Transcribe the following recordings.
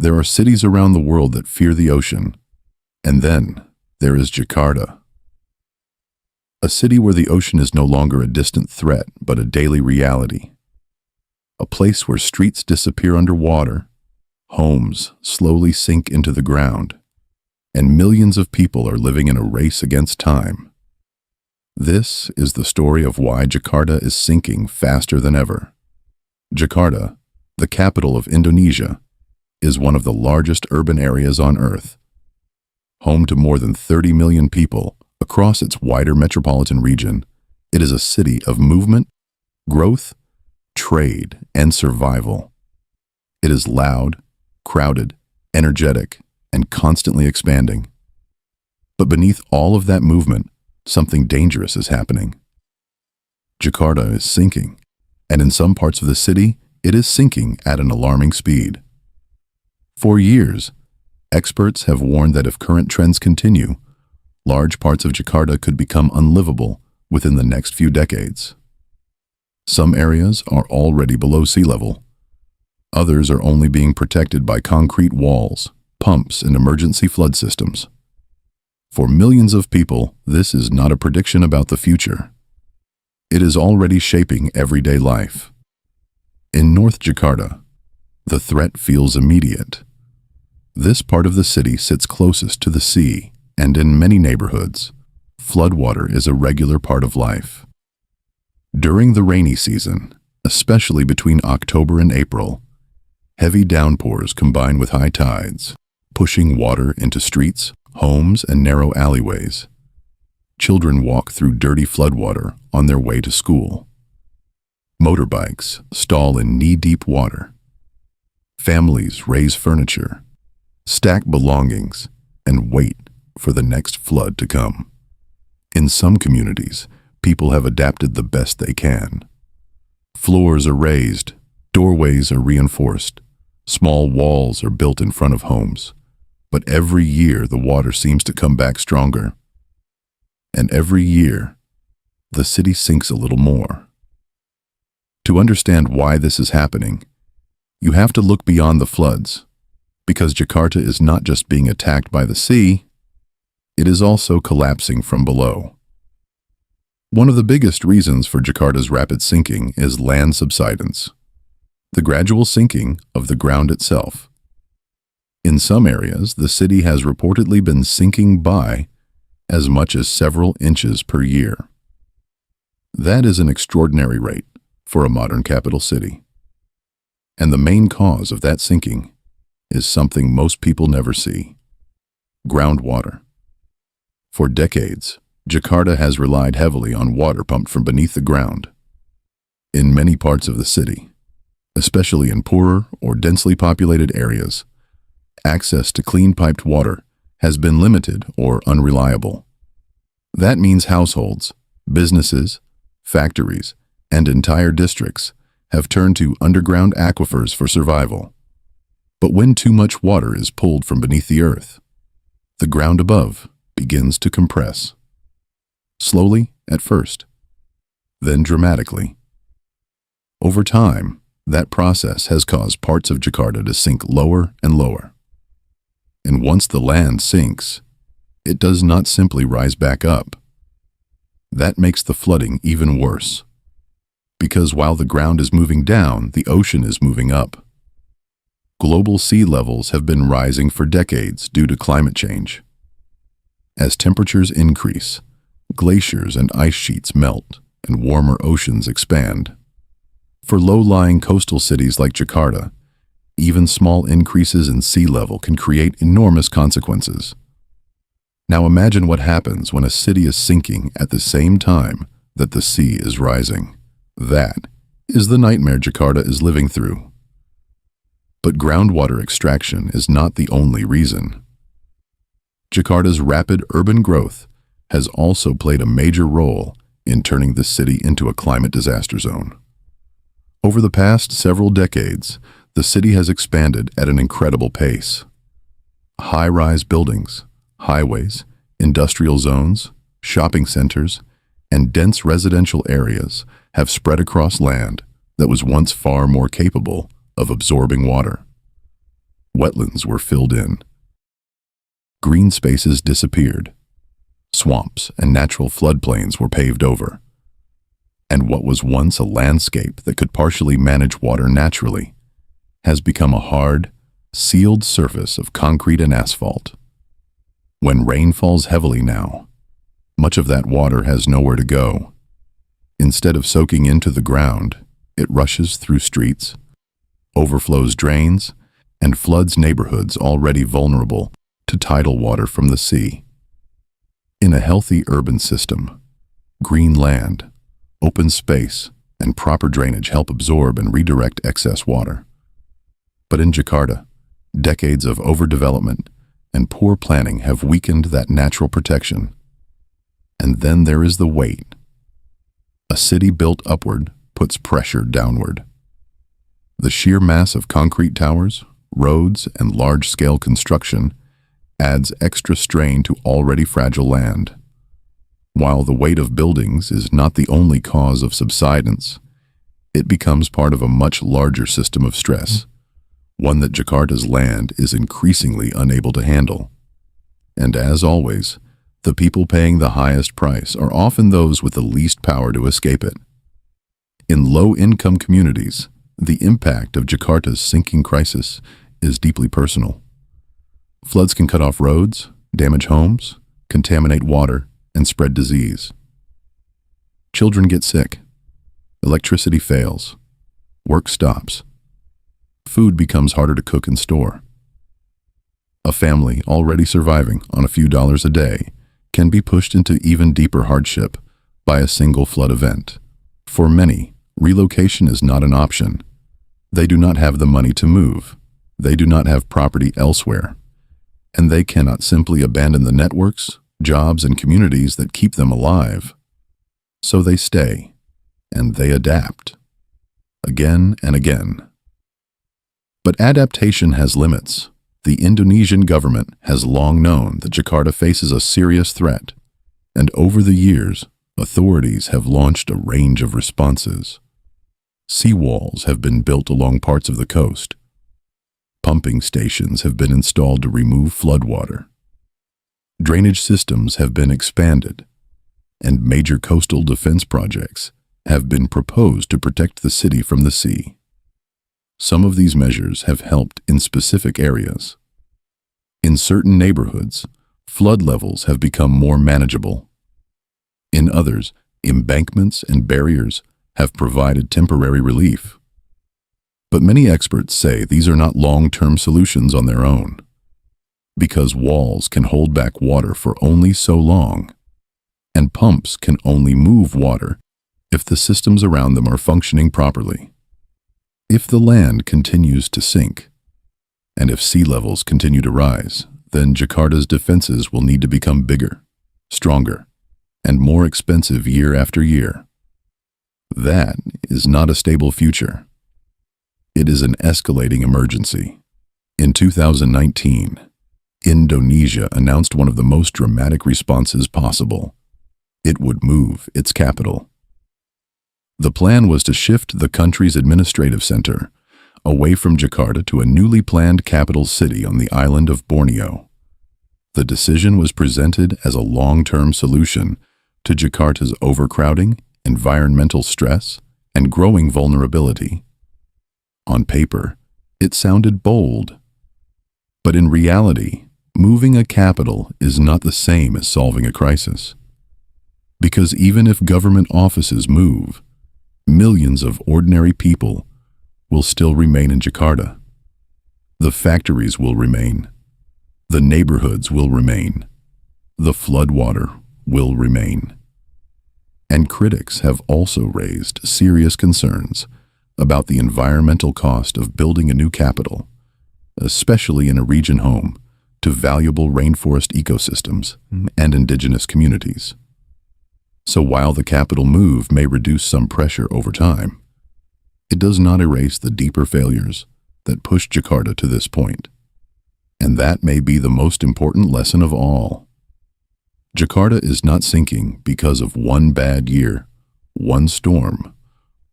There are cities around the world that fear the ocean. And then there is Jakarta, a city where the ocean is no longer a distant threat but a daily reality. A place where streets disappear underwater, homes slowly sink into the ground, and millions of people are living in a race against time. This is the story of why Jakarta is sinking faster than ever. Jakarta, the capital of Indonesia, is one of the largest urban areas on Earth. Home to more than 30 million people across its wider metropolitan region, it is a city of movement, growth, trade, and survival. It is loud, crowded, energetic, and constantly expanding. But beneath all of that movement, something dangerous is happening. Jakarta is sinking, and in some parts of the city, it is sinking at an alarming speed. For years, experts have warned that if current trends continue, large parts of Jakarta could become unlivable within the next few decades. Some areas are already below sea level. Others are only being protected by concrete walls, pumps, and emergency flood systems. For millions of people, this is not a prediction about the future. It is already shaping everyday life. In North Jakarta, the threat feels immediate. This part of the city sits closest to the sea, and in many neighborhoods, floodwater is a regular part of life. During the rainy season, especially between October and April, heavy downpours combine with high tides, pushing water into streets, homes, and narrow alleyways. Children walk through dirty floodwater on their way to school. Motorbikes stall in knee-deep water. Families raise furniture, stack belongings, and wait for the next flood to come. In some communities, people have adapted the best they can. Floors are raised, doorways are reinforced, small walls are built in front of homes. But every year the water seems to come back stronger. And every year, the city sinks a little more. To understand why this is happening, you have to look beyond the floods, because Jakarta is not just being attacked by the sea, it is also collapsing from below. One of the biggest reasons for Jakarta's rapid sinking is land subsidence, the gradual sinking of the ground itself. In some areas, the city has reportedly been sinking by as much as several inches per year. That is an extraordinary rate for a modern capital city. And the main cause of that sinking is something most people never see: groundwater. For decades, Jakarta has relied heavily on water pumped from beneath the ground. In many parts of the city, especially in poorer or densely populated areas, access to clean piped water has been limited or unreliable. That means households, businesses, factories, and entire districts have turned to underground aquifers for survival. But when too much water is pulled from beneath the earth, the ground above begins to compress. Slowly at first, then dramatically. Over time, that process has caused parts of Jakarta to sink lower and lower. And once the land sinks, it does not simply rise back up. That makes the flooding even worse, because while the ground is moving down, the ocean is moving up. Global sea levels have been rising for decades due to climate change. As temperatures increase, glaciers and ice sheets melt, and warmer oceans expand. For low-lying coastal cities like Jakarta, even small increases in sea level can create enormous consequences. Now imagine what happens when a city is sinking at the same time that the sea is rising. That is the nightmare Jakarta is living through. But groundwater extraction is not the only reason. Jakarta's rapid urban growth has also played a major role in turning the city into a climate disaster zone. Over the past several decades, the city has expanded at an incredible pace. High-rise buildings, highways, industrial zones, shopping centers, and dense residential areas have spread across land that was once far more capable of absorbing water. Wetlands were filled in. Green spaces disappeared. Swamps and natural floodplains were paved over. And what was once a landscape that could partially manage water naturally has become a hard, sealed surface of concrete and asphalt. When rain falls heavily now, much of that water has nowhere to go. Instead of soaking into the ground, it rushes through streets, overflows drains, and floods neighborhoods already vulnerable to tidal water from the sea. In a healthy urban system, green land, open space, and proper drainage help absorb and redirect excess water. But in Jakarta, decades of overdevelopment and poor planning have weakened that natural protection. And then there is the weight. A city built upward puts pressure downward. The sheer mass of concrete towers, roads, and large-scale construction adds extra strain to already fragile land. While the weight of buildings is not the only cause of subsidence, it becomes part of a much larger system of stress, one that Jakarta's land is increasingly unable to handle. And as always, the people paying the highest price are often those with the least power to escape it. In low-income communities, the impact of Jakarta's sinking crisis is deeply personal. Floods can cut off roads, damage homes, contaminate water, and spread disease. Children get sick. Electricity fails. Work stops. Food becomes harder to cook and store. A family already surviving on a few dollars a day can be pushed into even deeper hardship by a single flood event. For many, relocation is not an option. They do not have the money to move. They do not have property elsewhere. And they cannot simply abandon the networks, jobs, and communities that keep them alive. So they stay, and they adapt. Again and again. But adaptation has limits. The Indonesian government has long known that Jakarta faces a serious threat, and over the years, authorities have launched a range of responses. Seawalls have been built along parts of the coast. Pumping stations have been installed to remove floodwater. Drainage systems have been expanded, and major coastal defense projects have been proposed to protect the city from the sea. Some of these measures have helped in specific areas. In certain neighborhoods, flood levels have become more manageable. In others, embankments and barriers have provided temporary relief. But many experts say these are not long-term solutions on their own, because walls can hold back water for only so long, and pumps can only move water if the systems around them are functioning properly. If the land continues to sink, and if sea levels continue to rise, then Jakarta's defenses will need to become bigger, stronger, and more expensive year after year. That is not a stable future. It is an escalating emergency. In 2019, Indonesia announced one of the most dramatic responses possible. It would move its capital. The plan was to shift the country's administrative center away from Jakarta to a newly planned capital city on the island of Borneo. The decision was presented as a long-term solution to Jakarta's overcrowding, environmental stress, and growing vulnerability. On paper, it sounded bold. But in reality, moving a capital is not the same as solving a crisis. Because even if government offices move, millions of ordinary people will still remain in Jakarta. The factories will remain. The neighborhoods will remain. The floodwater will remain. And critics have also raised serious concerns about the environmental cost of building a new capital, especially in a region home to valuable rainforest ecosystems and indigenous communities. So while the capital move may reduce some pressure over time, it does not erase the deeper failures that pushed Jakarta to this point. And that may be the most important lesson of all. Jakarta is not sinking because of one bad year, one storm,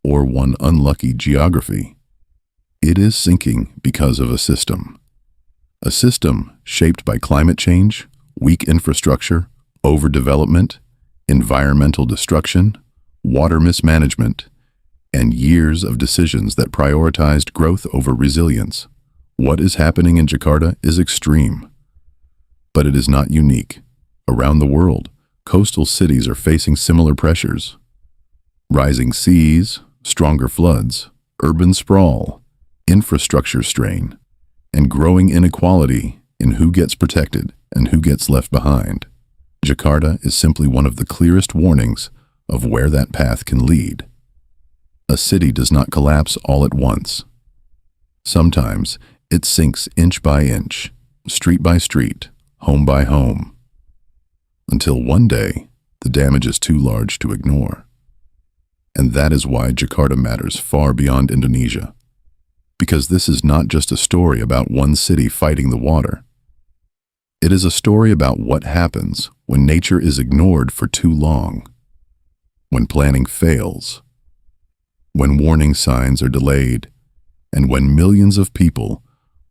or one unlucky geography. It is sinking because of a system, A system shaped by climate change, weak infrastructure, overdevelopment, environmental destruction, water mismanagement, and years of decisions that prioritized growth over resilience. What is happening in Jakarta is extreme, but it is not unique. Around the world, coastal cities are facing similar pressures. Rising seas, stronger floods, urban sprawl, infrastructure strain, and growing inequality in who gets protected and who gets left behind. Jakarta is simply one of the clearest warnings of where that path can lead. A city does not collapse all at once. Sometimes it sinks inch by inch, street by street, home by home, until one day the damage is too large to ignore. And that is why Jakarta matters far beyond Indonesia. Because this is not just a story about one city fighting the water. It is a story about what happens when nature is ignored for too long, when planning fails, when warning signs are delayed, and when millions of people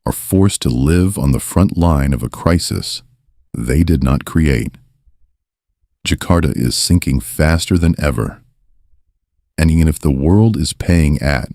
are forced to live on the front line of a crisis they did not create. Jakarta is sinking faster than ever. And even if the world is paying at